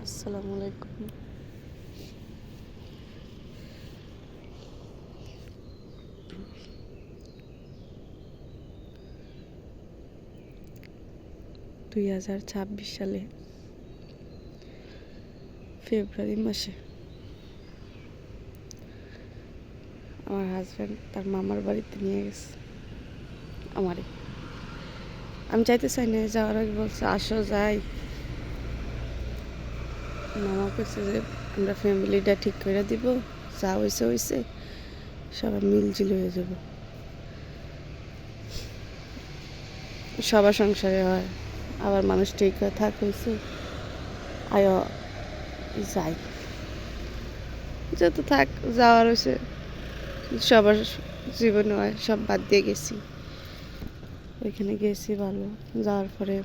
আসসালামু আলাইকুম। সালে ফেব্রুয়ারি মাসে আমার হাজব্যান্ড তার মামার বাড়িতে নিয়ে গেছে আমারে। আমি যাইতে চাই না, যাওয়ার আগে বলছে আসো যাই। মামা বলছে যে আমরা ফ্যামিলিটা ঠিক করে দিব, যা হয়েছে হয়েছে, সবাই মিলজুল হয়ে যাব, সবার সংসারে হয়। আবার মানুষ ঠিক হয়ে থাক হয়েছে, আয় যাই, যেহেতু থাক যাওয়ার হয়েছে, সবার জীবনে হয়, সব বাদ দিয়ে গেছি। ওইখানে গেছি ভালো। যাওয়ার পরে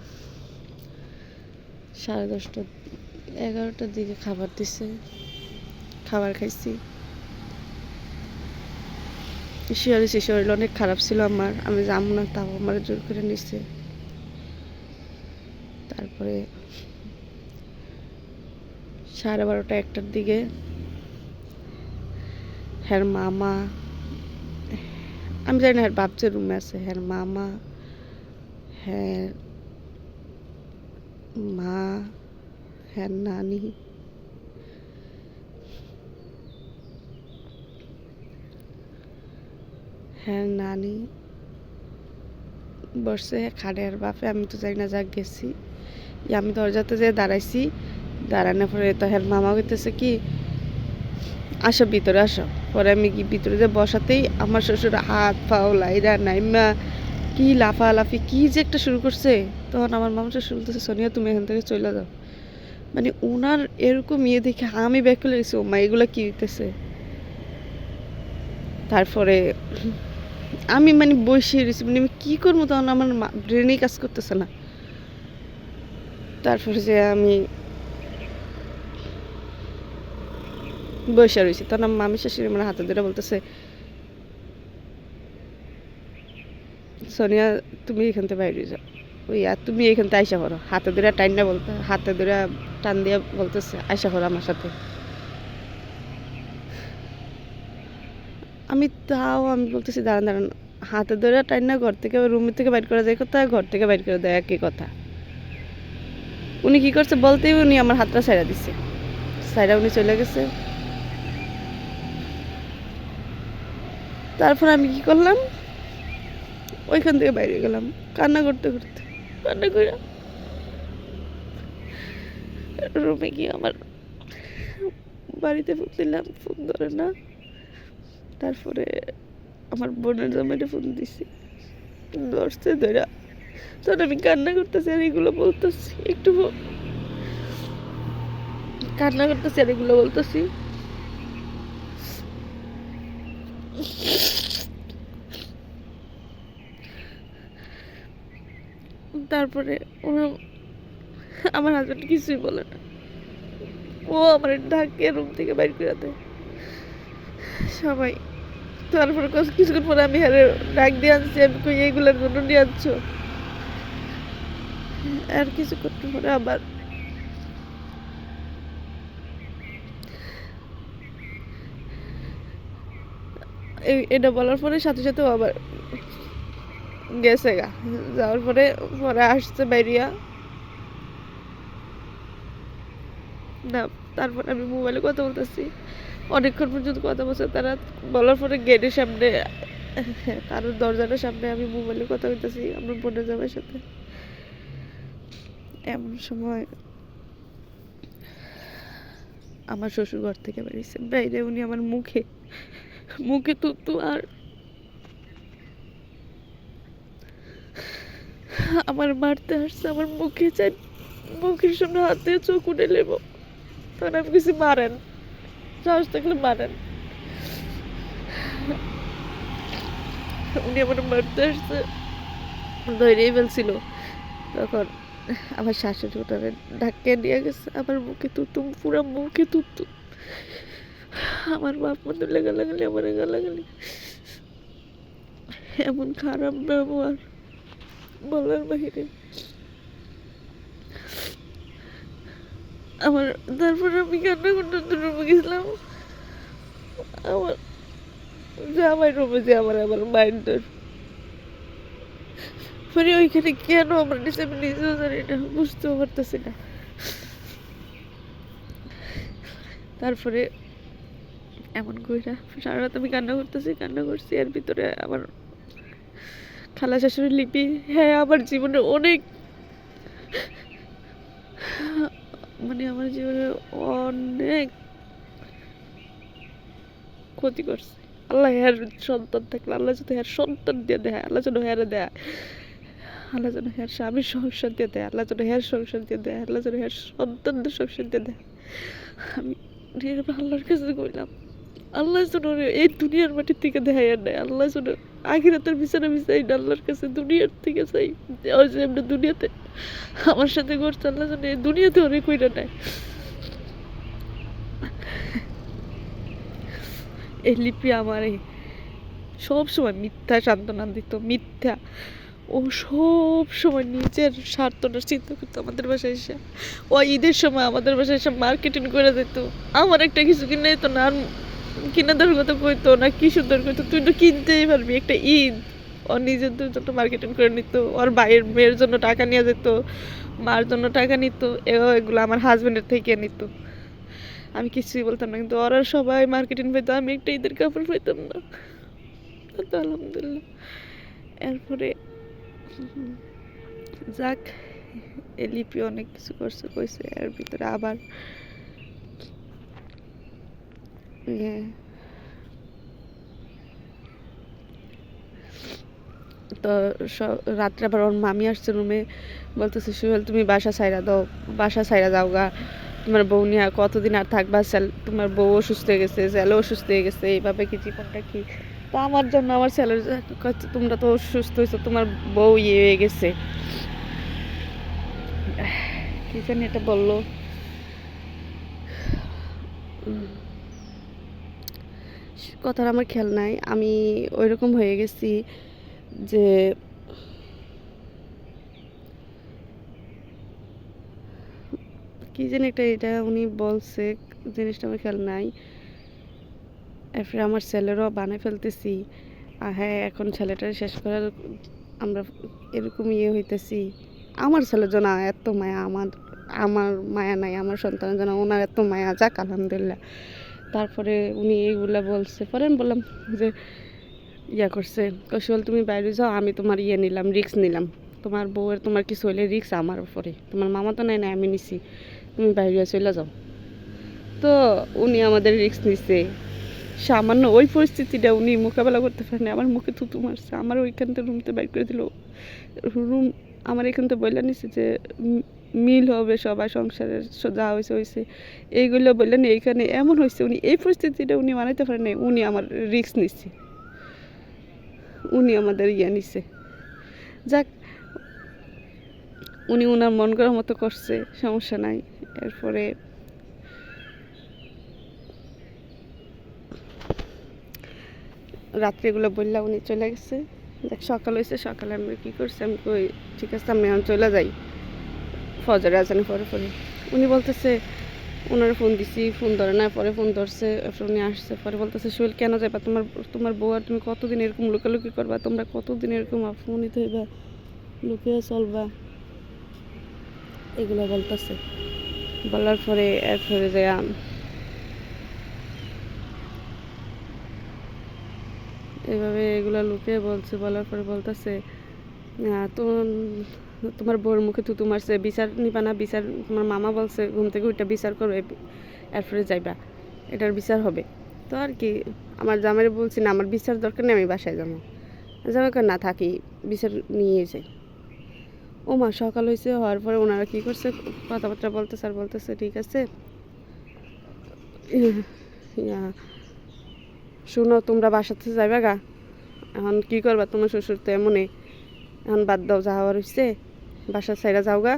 10:30 11টার দিকে খাবার দিছে, খাবার খাইছি। শরীর অনেক খারাপ ছিল আমার, আমি যাবো না, তাও আমার জোর করে নিছে। তারপরে 12:30 1টার দিকে হ্যার মামা, আমি জানি না হ্যার বাপচের রুমে আছে, হ্যার মামা, হ্যাঁ মা, হ্যাঁ নানি, হ্যাঁ নানি বসছে খাটে। আর বাপে আমি তো জানি না, যা গেছি আমি দরজাতে যেয়ে দাঁড়াইছি। দাঁড়ানোর পরে তো হ্যাঁ মামা কইতেছে কি আসো ভিতরে আসো। পরে আমি কি ভিতরে যে বসাতেই আমার শ্বশুর হাত পাও লাইরা নাইমা কি লাফালাফি কি যে একটা শুরু করছে। তখন আমার মামা শ্বশুর বলতেছে সোনিয়া তুমি এখান থেকে চলে যাও। মানে ওনার এরকম ইয়ে দেখে আমি ব্যাক করে গেছি, ও মা এগুলো কি হইতেছে। তারপরে আমি মানে বসে রয়েছি, মানে আমি কী করবো, তখন আমার ব্রেনেই কাজ করতেছে না। তারপরে যে আমি বসে রয়েছি, তখন আমার মামি শাশুড়ি আমার হাতে ধরে বলতেছে সোনিয়া তুমি এখান থেকে বাইরে যাও, ওই আর তুমি এখান থেকে আইসা করো। হাতে ধরে টাইন না বলতে, হাতে ধরে টান দিয়ে বলতেছে আইসা করো আমার সাথে। আমি বলতেছি দাঁড়ান দাঁড়ান, হাতে ধরে টাইন না ঘর থেকে রুমের থেকে বাইর করা যায় কথা, ঘর থেকে বাইর করে দেয় একই কথা। উনি কি করছে বলতেই উনি আমার হাতটা ছাইড়া দিচ্ছে, ছাইড়া উনি চলে গেছে। তারপর আমি কি করলাম, ওইখান থেকে বাইরে গেলাম কান্না করতে করতে, কান্না করে রুমে গিয়ে আমার বাড়িতে ফোন দিলাম, ফোন ধরে না। তারপরে আমার বোনের জামাইটা ফোন দিছি, ধরছে ধরা। তখন আমি কান্না করতেছি আর এগুলো বলতেছি, একটু কান্না করতেছি আর এগুলো বলতেছি। তারপরে আমার হাজব্যান্ড কিছুই বলে না, ও আমার ঢাকে রুম থেকে বাইর করে দেয় সবাই। তারপরে কিছুক্ষণ পরে আমি হারে ডাক দিয়ে আনছি, আমি কই এইগুলোর জন্য নিয়ে আনছো। আর কিছুক্ষণ পরে আবার এটা বলার পরে সাথে সাথে আবার গেছে গা। যাওয়ার পরে পরে আসছে বাইরিয়া না। তারপর আমি মোবাইলে কথা বলতেছি, অনেকক্ষণ পর্যন্ত কথা বলছে তারা। বলার পরে গেটের সামনে, কারোর দরজাটার সামনে আমি মোবাইলে কথা বলতেছি আমার বোনের জামাইয়ের সাথে। এমন সময় আমার শ্বশুর ঘর থেকে বেরিয়েছে, বাইরে উনি আমার মুখে মুখে তুতু আর আমার মারতে আসছে। আমার মুখে চাই, মুখের সামনে হাতে চোখ উঠে নেব। তখন আমি কিছু মারেন, সাহস থাকলে মারেন। উনি আমার মারতে আসছে, ধরেই ফেলছিল। তখন আমার শাশুড়ি ওটারে ঢাকে নিয়ে গেছে, আমার মুখে তুতু, পুরো মুখে তুতু। আমার বাপ মতো লেগালাগালি, আমার গালাগালি, এমন খারাপ ব্যবহার বলার বাহিরে। আমার তারপরে আমি কান্না করতে রুমে গেছিলাম। আমার জামাই রুমে যে আমার আমার মাইন্ডের মানে ওইখানে কেন আমার নিচে আমি নিজেও জানি না, বুঝতেও পারতেছি না। তারপরে এমন কইরা সারা রাত আমি কান্না করছি। এর ভিতরে আমার খালা শাশুড়ি লিপি, হ্যাঁ আমার জীবনে অনেক মানে আমার জীবনে অনেক ক্ষতি করছে। আল্লাহ হ্যার সন্তান থাকলে আল্লাহ যদি হ্যার সন্তান দিয়ে দেয়, আল্লাহ যেন হ্যারে দেয়, আল্লাহ যেন হ্যার স্বামীর সংসার দিয়ে দেয়, আল্লাহ যেন হ্যার সংসার দিয়ে দেয়, আল্লাহ যেন হ্যার সন্তানদের সংসার দিয়ে দেয়। আমি আল্লাহর কাছে কইলাম, আল্লাহ যেন এই দুনিয়ার মাটির থেকে দেখাই আর নেয়, আল্লাহ যেন আখিরাতের বিছানা বিছাই না, আল্লাহর কাছে দুনিয়ার থেকে চাই ওই যে আমরা দুনিয়াতে আমার সাথে করছে, আল্লাহ যেন এই দুনিয়াতে অনেক কইরা নেয়। এই লিপি আমারে সব সময় মিথ্যা সান্ত্বনা দিত, মিথ্যা। ও সব সময় নিজের স্বার্থটা চিন্তা করতো। আমাদের বাসায় এসে ও ঈদের সময় আমাদের বাসায় এসে মার্কেটিং করে যেত, আমার একটা কিছু কিনে যেত না, আর কিনে দেওয়ার কথা কইতো না, কি সুন্দর কইতো তুই তো কিনতেই পারবি একটা ঈদ। ও নিজের জন্য মার্কেটিং করে নিত, ওর ভাইয়ের মেয়ের জন্য টাকা নিয়ে যেত, মার জন্য টাকা নিত, এগুলো আমার হাজবেন্ডের থেকে নিত। আমি কিছুই বলতাম না, কিন্তু ওরা সবাই মার্কেটিং পাইতো, আমি একটা ঈদের কাপড় পাইতাম না। তো আলহামদুলিল্লাহ এরপরে যাক, এ লিপি অনেক কিছু করছে কইছে। এর ভিতরে আবার তো রাত্রে আবার ওর মামি আসছে রুমে, বলতেছে সুহেল তুমি বাসা ছাইরা দাও, বাসা ছাইরা যাও গা, তোমার বউ নিয়ে কতদিন আর থাকবা, তোমার বউ অসুস্থ হয়ে গেছে, ছেলে অসুস্থ হয়ে গেছে, এইভাবে কি জীবনটা কি। তো আমার জন্য আমার ছেলের তোমরা তো অসুস্থ হয়েছো, তোমার বউ ইয়ে হয়ে গেছে, কি জানি এটা বললো। কথার আমার খেয়াল নাই, আমি ওইরকম হয়ে গেছি যে কি জানি একটা এটা উনি বলছে, জিনিসটা আমার খেয়াল নাই। এরপরে আমার ছেলেরও বানায় ফেলতেছি, হ্যাঁ এখন ছেলেটা শেষ করার আমরা এরকম ইয়ে হইতেছি। আমার ছেলের জন্য এত মায়া, আমার মায়া নাই, আমার সন্তানের জন্য ওনার এত মায়া, যাক আলহামদুলিল্লাহ। তারপরে উনি এইগুলা বলছে, পরে আমি বললাম যে ইয়া করছে, কৌশল তুমি বাইরে যাও, আমি তোমার ইয়ে নিলাম, রিস্ক নিলাম, তোমার বউয়ের তোমার কিছু হইলে রিস্ক আমার উপরে, তোমার মামা তো নাই না, আমি নিছি, তুমি বাইরে চলে যাও। তো উনি আমাদের রিস্ক নিছে, সামান্য ওই পরিস্থিতিটা উনি মোকাবেলা করতে পারেনি, আমার মুখে থুতু মারছে, আমার ওইখান থেকে রুমতে বাইর করে দিল। রুম আমার এখান থেকে বললে নিছে যে মিল হবে সবাই, সংসারের যা হয়েছে হয়েছে, এইগুলো বললেন। এইখানে এমন হয়েছে উনি এই পরিস্থিতিটা উনি মানাইতে পারেন, উনি আমার রিস্ক নিচ্ছে, উনি আমাদের ইয়ে নিছে। যাক, উনি ওনার মন করার মতো করছে, সমস্যা নাই। এরপরে রাত্রিগুলো বললাম, উনি চলে গেছে। দেখ সকাল হয়েছে, সকালে আমি কী করছি, আমি কই ঠিক আছে আমি এখন চলে যাই, ফজরে আজানে পরে পরে। উনি বলতেছে, ওনার ফোন দিছি, ফোন ধরে না, পরে ফোন ধরছে, উনি আসছে, পরে বলতেছে সুহেল কেন যাবা, তোমার বউ আর তুমি কতদিন এরকম লুকালুকি করবা, তোমরা কতদিন এরকম অপমানিত হইবা, লুকিয়ে চলবা, এগুলো বলতেছে। বলার পরে এরপরে যে এভাবে এগুলো লুকিয়ে বলছে, বলার পরে বলতেছে তোমার বউর মুখে থুতু মারছে, বিচার নিবা না, বিচার তোমার মামা বলছে ঘুম থেকে ওইটা বিচার করবে, এরপরে যাইবা, এটার বিচার হবে। তো আর কি, আমার জামাইরে বলছি না আমার বিচার দরকার নেই, আমি বাসায় যাবো, জামাই না থাকি, বিচার নিয়ে যাই। ও মা, সকাল হয়েছে, হওয়ার পরে ওনারা কী করছে, কথাবার্তা বলতেছে, আর বলতেছে ঠিক আছে শুনো তোমরা বাসাতে যাইবা গা, এখন কী করবা, তোমার শ্বশুর তো এমনই, এখন বাদ দাও, যা হওয়ার হচ্ছে, বাসা ছাইরা যাও গা,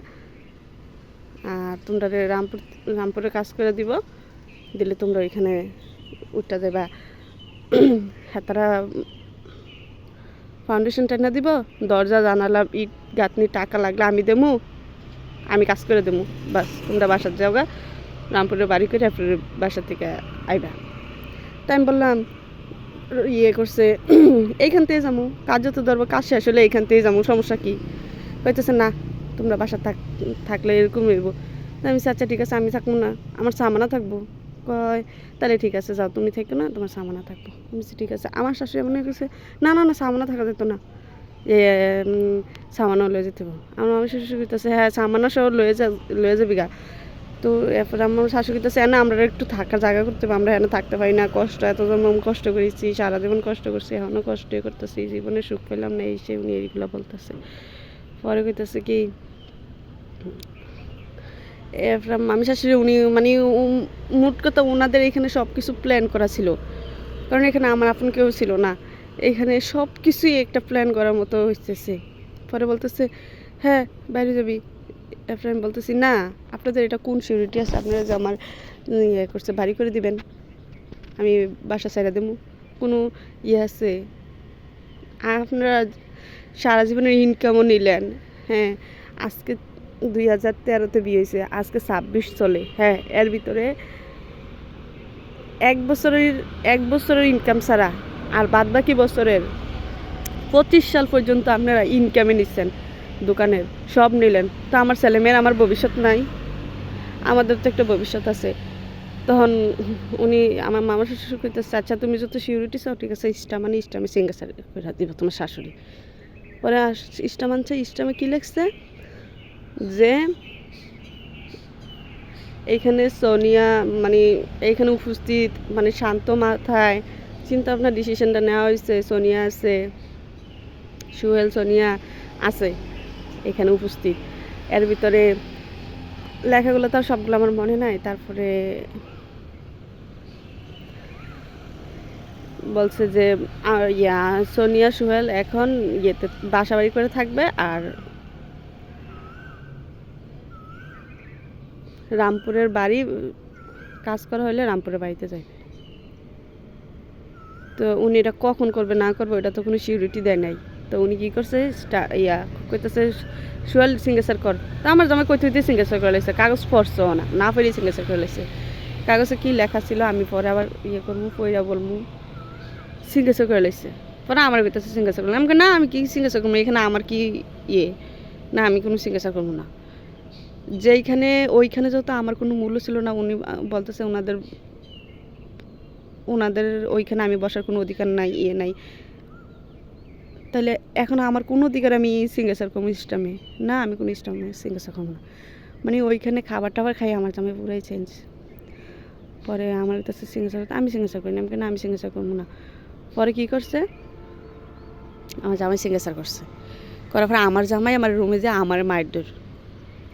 আর তোমরা রামপুরে কাজ করে দিলে তোমরা ওইখানে উঠটা যাবা, তারা ফাউন্ডেশন টাইনা দিব, দরজা জানালা ইট গাঁথনি টাকা লাগলে আমি দেবো, আমি কাজ করে দেবো, বাস তোমরা বাসার যাওগা, রামপুরের বাড়ি করে তারপরে বাসার থেকে আইবা। তাই আমি বললাম ইয়ে করছে এইখান থেকে যাবো, কাজ যত ধরবো কাজ শেষ হলে এইখান থেকে যাবো, সমস্যা কী? কইতেছে না তোমরা বাসা থাকলে এরকম হইব। আমি আচ্ছা ঠিক আছে আমি থাকবো না, আমার সামানা থাকবো। কয় তাহলে ঠিক আছে যাও, তুমি থেকো না, তোমার সামানা থাকবো। আমি ঠিক আছে। আমার শাশুড়ি মনে করছে না না না সামানা থাকা যেত না, সামানাও লয়ে যেতে হবে। আমার শাশুড়ি কইতেছে হ্যাঁ সামানা সহ লয়ে যাবি গা। তো এরপরে আমার শাশুড়ি কইতেছে না আমরা একটু থাকার জায়গা করতে হবে, আমরা এখানে থাকতে পারি না, কষ্ট এত জন্ম কষ্ট করেছি, সারা জীবন কষ্ট করছি, এখনও কষ্ট করতেছি, জীবনে সুখ পেলাম না, এই সে উনি এইগুলো বলতেছে। পরে কইতেছে কি এরপর আমি শাশুড়ি উনি মানে মোট কথা ওনাদের এখানে সব কিছু প্ল্যান করা ছিল, কারণ এখানে আমার আপন কেউ ছিল না, এখানে সব কিছুই একটা প্ল্যান করার মতো হইতেছে। পরে বলতেছে হ্যাঁ বাইরে যাবি। এরপর আমি বলতেছি না আপনাদের এটা কোন সিকিউরিটি আছে, আপনারা যে আমার ইয়ে করছে বাড়ি করে দিবেন, আমি বাসা ছেড়ে দেবো, কোনো ইয়ে আছে? আপনারা সারা জীবনের ইনকামও নিলেন, হ্যাঁ আজকে 2013-তে বিয়ে হয়েছে, আজকে 26 চলে, হ্যাঁ এর ভিতরে এক বছরের ইনকাম ছাড়া আর বাদ বাকি বছরের 25 সাল পর্যন্ত আপনারা ইনকামে নিচ্ছেন, দোকানের সব নিলেন। তো আমার ছেলেমেয়ের আমার ভবিষ্যৎ নাই? আমাদের তো একটা ভবিষ্যৎ আছে। তখন উনি আমার মামা শ্বশুর কইতেছে আচ্ছা তুমি যত সিকিউরিটি চাও ঠিক আছে ইস্টামে সিঙ্গাসার করে দিব তোমার শাশুড়ি। পরে ইস্টাম আনছে, ইস্টামে কী লিখছে যে এইখানে সোনিয়া মানে এইখানে উপস্থিত, মানে শান্ত মাথায় চিন্তা ভাবনা ডিসিশনটা নেওয়া হয়েছে, সোনিয়া আছে, সুহেল সোনিয়া আছে এখানে উপস্থিত। এর ভিতরে লেখাগুলো তো সবগুলো আমার মনে নাই। তারপরে বলছে যে সোনিয়া সুহেল এখন ইয়েতে বাসা বাড়ি করে থাকবে, আর রামপুরের বাড়ি কাজ করা হলে রামপুরের বাড়িতে যাবে। তো উনি এটা কখন করবে না করবে ওটা তো কোনো সিকিউরিটি দেয় নাই। তো উনি কী করছে কইতেছে সুহেল সিঙ্গেসার কর। তা আমার জামাই কই থেকে সিঙ্গেসার করে লেগেছে, কাগজ পড়ছো না পড়ে সিঙ্গেসার করে লেগেছে। কাগজে কী লেখা ছিল আমি পরে আবার ইয়ে করবো, পড়া বলবো, সিঙ্গেসার করে লেগেছে। পরে আমার কইতেছে সিঙ্গেসার করলাম, আমাকে না আমি কি সিঙ্গেসার করবো, এখানে আমার কি ইয়ে, না আমি কোনো সিঙ্গেসার করবো না। যেইখানে ওইখানে যেহেতু আমার কোনো মূল্য ছিল না, উনি বলতেছে ওনাদের ওইখানে আমি বসার কোনো অধিকার নাই, ইয়ে নাই, তাহলে এখন আমার কোনো অধিকার আমি সিঙ্গেসার করবো ইস্টামে? না আমি কোনো ইস্টামে সিঙ্গেসার করবো না। মানে ওইখানে খাবার টাবার খাই আমার জামাই পুরাই চেঞ্জ। পরে আমার কাছে সিঙ্গেসার আমি সিঙ্গেসার করি না, আমাকে না আমি সিঙ্গেসার করবো না। পরে কী করছে আমার জামাই সিঙ্গেসার করছে, করার পরে আমার জামাই আমার রুমে যে আমার মায়ের ডোর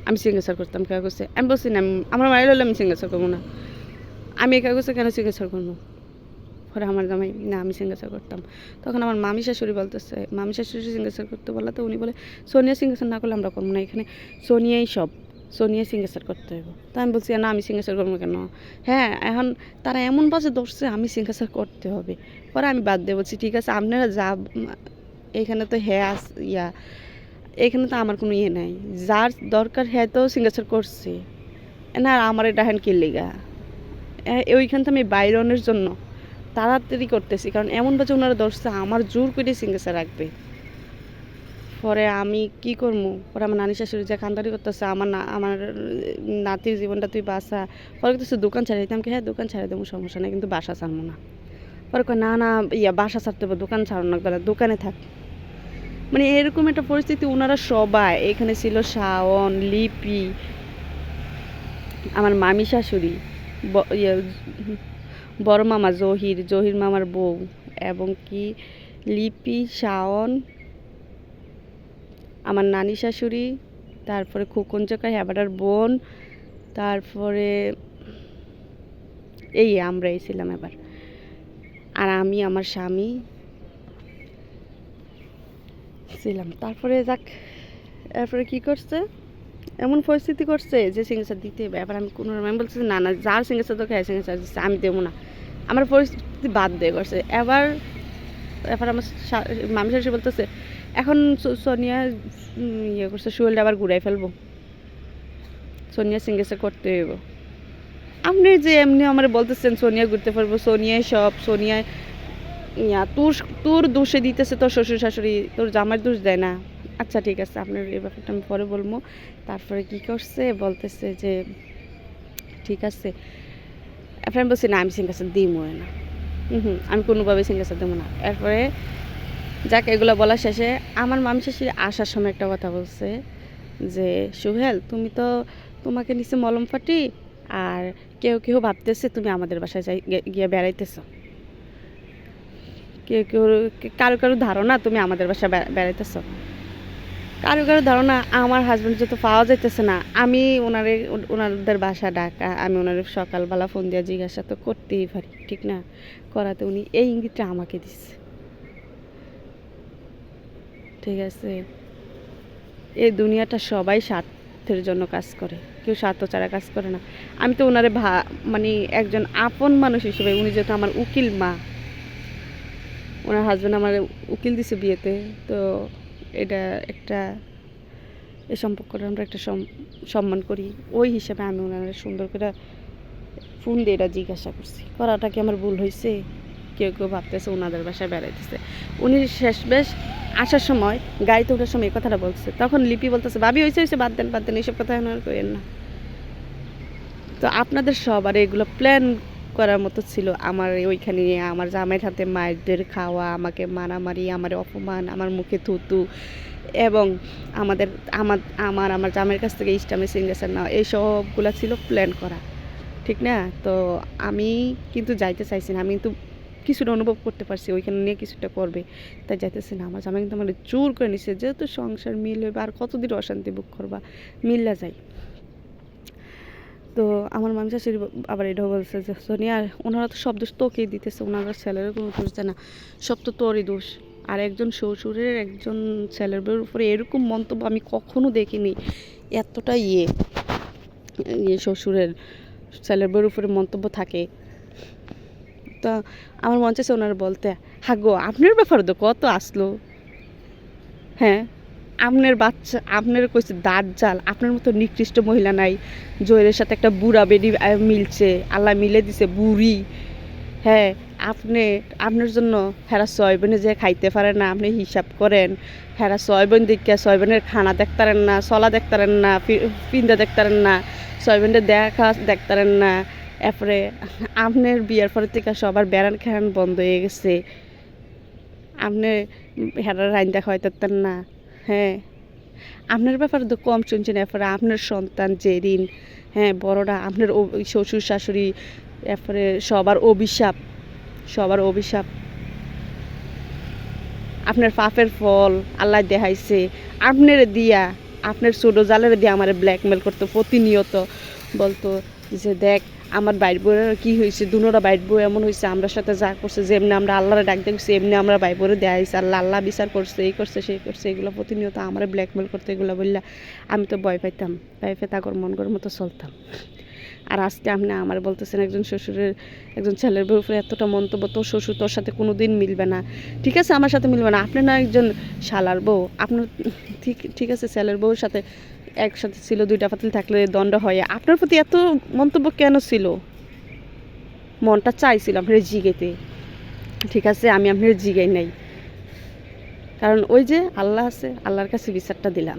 আমি সিঙ্গেসার করতাম, কে করছে আমি বলছি না আমার মায়ের হলে আমি সিঙ্গেসার করবো না, আমি একা করছে কেন সিঙ্গেসার করবো? পরে আমার জামাই না আমি সিঙ্গেসার করতাম। তখন আমার মামি শাশুড়ি বলতেছে, মামি শাশুড়ি সিঙ্গেসার করতে বললে তো উনি বলে সোনিয়া সিঙ্গেসার না করলে আমরা করবো না, এখানে সোনিয়াই সব, সোনিয়া সিঙ্গেসার করতে হইব। তা আমি বলছি না আমি সিঙ্গেসার করবো কেন? হ্যাঁ এখন তারা এমন বাজে ধরছে আমি সিঙ্গেসার করতে হবে। পরে আমি বাদ দিয়ে বলছি ঠিক আছে আপনারা যা, এখানে তো হ্যাঁ এখানে তো আমার কোনো ইয়ে নাই, যার দরকার হ্যাঁ তো সিঙ্গেসার করছে না, আর আমার এটা হ্যান কি লেগা ওইখান থেকে আমি বাইরনের জন্য তাড়াতাড়ি করতেছি, কারণ এমন বাজে ওনারা ধরছে আমার জোর করে সিঙ্গেসার রাখবে। পরে আমি কি করবো? পরে আমার নানি শাশুড়ি যা কান্দারি করতেছে আমার নাতির জীবনটা তুই বাসা। পরে করতেছে দোকান ছাড়াই দিতাম, হ্যাঁ দোকান ছাড়াই দেবো সমস্যা নেই, কিন্তু বাসা ছাড়বো না। পরে কয় না না বাসা ছাড়তে হবে, দোকান ছাড়ো না, দোকানে থাক। মানে এরকম একটা পরিস্থিতি। ওনারা সবাই এখানে ছিল, শাওন, লিপি, আমার মামি শাশুড়ি, বড় মামা জহির মামার বউ, এবং কি লিপি, শাওন, আমার নানি শাশুড়ি, তারপরে খোকন চাকা হ্যাবাটার বোন, তারপরে আমরাই ছিলাম এবার, আর আমি আমার স্বামী ছিলাম। তারপরে এরপরে কী করছে, এমন পরিস্থিতি করছে যে সিঙ্গেসার দিতে হবে। এবার আমি কোনো আমি বলছি না না যার সিঙ্গেসার দরকার সিঙ্গেসার দিচ্ছে, আমি দেবো না, আমার পরিস্থিতি বাদ দিয়ে করছে। এবার আমার মামি শাশুড়ি বলতেছে এখন সোনিয়া ইয়ে করছে সুহেলটা আবার ঘুরাই ফেলবো। সোনিয়া সিঙ্গেসে করতে হইব। আপনি যে এমনি আমার বলতেছেন সোনিয়া ঘুরতে পারবো, সোনিয়ায় সব, সোনিয়ায় ইয়া তোর তোর দোষে দিতেছে তোর শ্বশুর শাশুড়ি, তোর জামাই দোষ দেয় না। আচ্ছা ঠিক আছে, আপনার এই ব্যাপারটা আমি পরে বলবো। তারপরে কি করছে বলতেছে যে ঠিক আছে, এরপরে আমি বলছি না আমি সিঙ্গাসার দিমও না, আমি কোনোভাবেই সিঙ্গাসার দেবো না। এরপরে যাক এগুলো বলা শেষে আমার মামি শাশুড়ি আসার সময় একটা কথা বলছে যে সোহেল তুমি তো, তোমাকে নিচে মলম ফাটি, আর কেউ কেউ ভাবতেছে তুমি আমাদের বাসায় যাই গিয়ে বেড়াইতেছ, কেউ কেউ কারো কারো ধারণা তুমি আমাদের বাসায় বেড়াইতেছ, কারো কারো ধারণা আমার হাজব্যান্ড যত পাওয়া যাইতেছে না, আমি ওনাদের বাসা ডাকা, আমি ওনাদের সকালবেলা ফোন দিয়ে জিজ্ঞাসা তো করতেই পারি, ঠিক না? করাতে উনি এই ইঙ্গিতটা আমাকে দিচ্ছে। ঠিক আছে, এই দুনিয়াটা সবাই স্বার্থের জন্য কাজ করে, কেউ স্বার্থ ছাড়া কাজ করে না। আমি তো ওনারে মানে একজন আপন মানুষ হিসেবে, উনি যেহেতু আমার উকিল মা, ওনার হাজব্যান্ড আমার উকিল দিছে বিয়েতে, তো এটা একটা, এই সম্পর্কটা আমরা একটা সম্মান করি, ওই হিসাবে আমি ওনার সুন্দর করে ফোন দিয়ে এটা জিজ্ঞাসা করছি। করাটা কি আমার ভুল হয়েছে? কেউ কেউ ভাবতেছে ওনাদের বাসায় বেড়াইতেছে। উনি শেষ বেশ আসার সময় গাড়িতে ওঠার সময় এই কথাটা বলছে, তখন লিপি বলতেছে ভাবি হয়েছে হয়েছে, বাদ দেন এইসব কথা এখন আর করেন না। তো আপনাদের সবার এগুলো প্ল্যান করার মতো ছিল আমার ওইখানে নিয়ে আমার জামাইয়ের হাতে মায়েরদের খাওয়া, আমাকে মারামারি, আমার অপমান, আমার মুখে থুতু, এবং আমাদের আমার আমার আমার জামাইয়ের কাছ থেকে ইস্টামে সিঙ্গেসার নেওয়া, এই সবগুলো ছিল প্ল্যান করা, ঠিক না? তো আমি কিন্তু যাইতে চাইছি না, আমি কিন্তু কিছুটা অনুভব করতে পারছি ওইখানে নিয়ে কিছুটা করবে, তাই যাইতেছি না। আমার জামাই কিন্তু আমার জোর করে নিচ্ছে, যেহেতু সংসার মিল হইবে আর কতদিন অশান্তি বুক করবা, মিল্লা যাই। তো আমার মামি শাশুড়ি আবার এটাও বলছে যে সোনিয়া ওনারা তো সব দোষ তোকেই দিতেছে, ওনারা ছেলের কোনো দোষ দেয় না, সব তো তোরই দোষ। আর একজন শ্বশুরের একজন ছেলের বউর উপরে এরকম মন্তব্য আমি কখনো দেখিনি, এতটা শ্বশুরের ছেলের বউর উপরে মন্তব্য থাকে। তা আমার মন চাইছে ওনারা বলতে, হ্যাঁ গো আপনার ব্যাপারে তো কত আসলো, হ্যাঁ আপনার বাচ্চা, আপনার কইছে দাঁত জাল, আপনার মতো নিকৃষ্ট মহিলা নাই। জয়ের সাথে একটা বুড়া বেডি মিলছে, আল্লাহ মিলে দিছে বুড়ি, হ্যাঁ আপনার জন্য হেরা সয়াবিনে যে খাইতে পারেন না, আপনি হিসাব করেন, হেরা সয়াবিন দেখে সয়াবিনের খানা দেখতারেন না, চলা দেখতারেন না, পিন্দা দেখতারেন না, সয়াবিনের দেখা দেখতারেন না। এরপরে আপনার বিয়ের পরে থেকে সবার বেড়ান খেরান বন্ধ হয়ে গেছে, আপনি হেরা রাইন্দা খাওয়াইতেন না, হ্যাঁ আপনার ব্যাপারে তো কম শুনছেন। এরপরে আপনার সন্তান জেরিন, হ্যাঁ বড়রা, আপনার শ্বশুর শাশুড়ি, এরপরে সবার অভিশাপ, আপনার পাপের ফল আল্লাহ দেখাইছে আপনার দিয়া, আপনার ছোটো জালের দিয়ে আমার ব্ল্যাকমেল করতো প্রতিনিয়ত, বলতো যে দেখ আমার বাইর বউয়ের কী হয়েছে, দুনোরা বাইর বউ এমন হয়েছে, আমরা সাথে যা করছে, যে এমনি আমরা আল্লাহরে ডাক দেখছি এমনি আমরা বাইর বউরে দেয়া হয়েছে, আল্লাহ বিচার করছে, এই করছে সেই করছে, এগুলো প্রতিনিয়ত আমার ব্ল্যাকমেল করতে, এগুলো বললে আমি তো ভয় পাইতাম, ভয় পেয়ে তাগর মন করার মতো চলতাম। আর আজকে আপনি আমার বলতেছেন একজন শ্বশুরের একজন ছেলের বউর উপরে এতটা মন্তব্য, তোর শ্বশুর তোর সাথে কোনো দিন মিলবে না, ঠিক আছে আমার সাথে মিলবে না, আপনি না একজন শালার বউ, আপনার ঠিক আছে ছেলের বউর সাথে একসাথে ছিল, দুইটা পাতিল থাকলে দণ্ড হয়, আপনার প্রতি এত মন্তব্য কেন ছিল? মনটা চাইছিল আপনার জিগেতে, ঠিক আছে আমি আপনার জিগাই নাই, কারণ ওই যে আল্লাহ আছে, আল্লাহর কাছে বিচারটা দিলাম।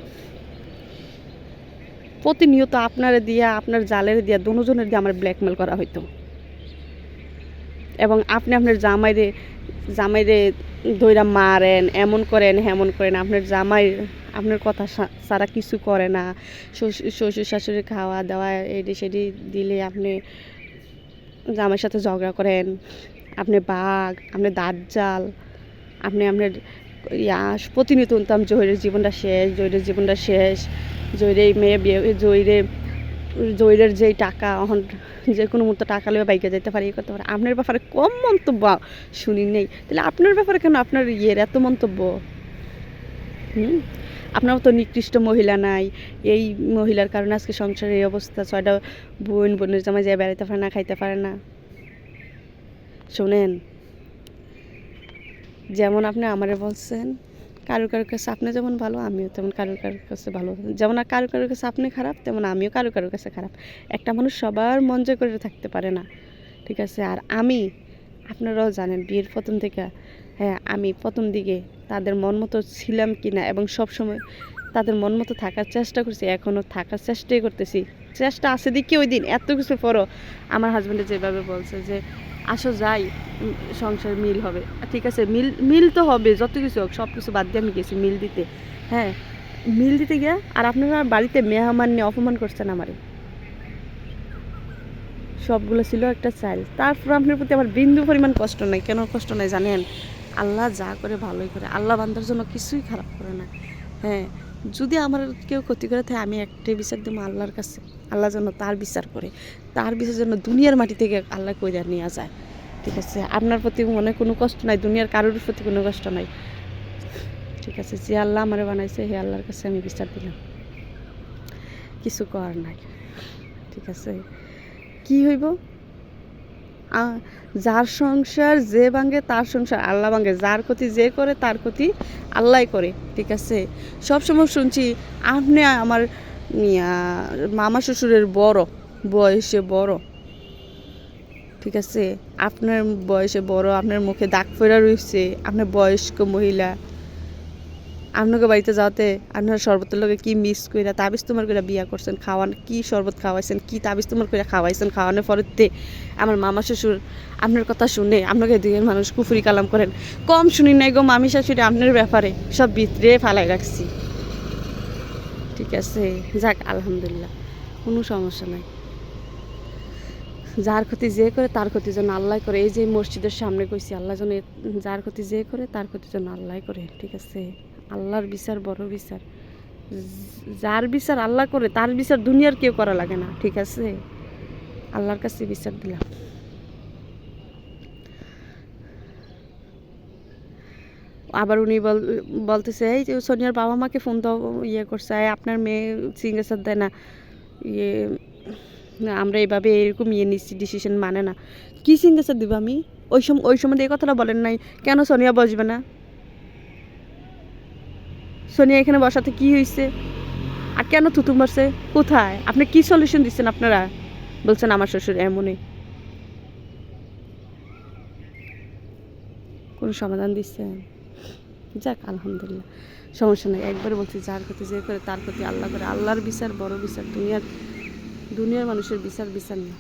প্রতিনিয়ত আপনার দিয়া, আপনার জালের দিয়া, দুজনের দিয়ে আমার ব্ল্যাকমেল করা হইতো, এবং আপনি আপনার জামাইরে ধইরা মারেন, এমন করেন হেমন করেন, আপনার জামাই আপনার কথা সারা কিছু করে না, শ্বশুর শাশুড়ি খাওয়া দাওয়া এডি সেডি দিলে আপনি জামাইয়ের সাথে ঝগড়া করেন, আপনি বাঘ, আপনি দাঁত জাল, আপনি আপনার প্রতিনিয়ত শুনতাম জহিরের জীবনটা শেষ, জহিরের মেয়ে বিয়ে, জহিরের যেই টাকা এখন যে কোনো মুহূর্তে টাকা লেগে বাইকে যেতে পারে, ইয়ে করতে পারে, আপনার ব্যাপারে কম মন্তব্য শুনি নেই, তাহলে আপনার ব্যাপারে কেন আপনার এত মন্তব্য? আপনার তো নিকৃষ্ট মহিলা নাই, এই মহিলার কারণে আজকে সংসারের এই অবস্থা, 6টা বোনের জামাই যায় বেড়াইতে পারে না, খাইতে পারে না। শোনেন, যেমন আপনি আমারে বলছেন কারো কারোর কাছে আপনি যেমন ভালো আমিও তেমন কারোর কারোর কাছে ভালো, যেমন কারো কারোর কাছে আপনি খারাপ তেমন আমিও কারো কারোর কাছে খারাপ। একটা মানুষ সবার মন জয় করে থাকতে পারে না, ঠিক আছে। আর আমি, আপনারাও জানেন বিয়ের প্রথম থেকে, হ্যাঁ আমি প্রথম দিকে তাদের মন মতো ছিলাম কি না, এবং সব সময় তাদের মন মতো থাকার চেষ্টা করছি, এখনও থাকার চেষ্টাই করতেছি। চেষ্টা আছে দেখি ওই দিন এত কিছু পরও আমার হাজব্যান্ডে যেভাবে বলছে যে আসো যাই, সংসার মিল হবে, ঠিক আছে মিল মিল তো হবে, যত কিছু হোক সব কিছু বাদ দিয়ে আমি গেছি মিল দিতে। হ্যাঁ মিল দিতে গিয়া আর আপনারা বাড়িতে মেহমান নিয়ে অপমান করছেন আমারে, সবগুলো ছিল একটা চাইল। তারপর আপনার প্রতি আমার বিন্দু পরিমাণ কষ্ট নাই। কেন কষ্ট নাই জানেন? আল্লাহ যা করে ভালোই করে, আল্লাহ বান্দার জন্য কিছুই খারাপ করে না। হ্যাঁ যদি আমার কেউ ক্ষতি করে থাকে আমি একটাই বিচার দেবো আল্লাহর কাছে, আল্লাহ যেন তার বিচার করে, তার বিচার জন্য দুনিয়ার মাটি থেকে আল্লাহ কইরা নিয়ে যায়, ঠিক আছে। আপনার প্রতি মনে কোনো কষ্ট নাই, দুনিয়ার কারোর প্রতি কোনো কষ্ট নাই, ঠিক আছে। যে আল্লাহ আমারে বানাইছে হে আল্লাহর কাছে আমি বিচার দিলাম, কিছু করার নাই, ঠিক আছে। কি হইব? যার সংসার যে ভাঙে তার সংসার আল্লাহ ভাঙে, যার ক্ষতি যে করে তার ক্ষতি আল্লাহ করে, ঠিক আছে। সবসময় শুনছি আপনি আমার মামা শ্বশুরের বড়, বয়সে বড়, ঠিক আছে। আপনার বয়সে বড়, আপনার মুখে দাগ ফেরা রয়েছে, আপনার বয়স্ক মহিলা, আপনাকে বাড়িতে যাওয়াতে আপনার শরবতের লোকে কি মিস করে তাবিজ তোমার করে বিয়া করছেন, খাওয়ান কি শরবত খাওয়াইছেন, কি তাবিজ তোমার করে খাওয়াইছেন, খাওয়ানোর পরেতে আমার মামা শ্বশুর আপনার কথা শুনে আপনাকে দুই মানুষ কুফরি কালাম করেন। কম শুনি নাই গো মামি শাশুড়ি আপনার ব্যাপারে, সব ভিতরে ফালাই রাখছি, ঠিক আছে। যাক আলহামদুলিল্লাহ, কোনো সমস্যা নাই। যার ক্ষতি যে করে তার ক্ষতি যেন আল্লাহ করে, এই যে মসজিদের সামনে কইছি আল্লাহ যেন যার ক্ষতি যে করে তার ক্ষতি যেন আল্লাহ করে, ঠিক আছে। আল্লাহর বিচার বড় বিচার, যার বিচার আল্লাহ করে তার বিচার দুনিয়ার কেউ করা লাগে না, ঠিক আছে। আল্লাহর কাছে বিচার দিলাম। আবার উনি বলতেছে এই যে সোনিয়ার বাবা মাকে ফোন দাও, ইয়ে করছে আপনার মেয়ে সিগনেচার দেয় না, ইয়ে আমরা এইভাবে এরকম ইয়ে নিচ্ছি, ডিসিশন মানে না। কী সিগনেচার দিব আমি? ওই সময় এই কথাটা বলেন নাই কেন? সোনিয়া বসবে না? সোনিয়া এখানে বসাতে কি হয়েছে? আর কেন থুতু মারছে? কোথায়? আপনি কি সলিউশন দিচ্ছেন? আপনারা বলছেন আমার শ্বশুর এমনই, কোনো সমাধান দিচ্ছেন? যাক আলহামদুলিল্লাহ, সমস্যা নেই। একবারে বলছি যার ক্ষতি যে করে তার ক্ষতি আল্লাহ করে, আল্লাহর বিচার বড় বিচার, দুনিয়ার মানুষের বিচার না,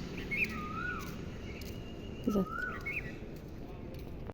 যাক।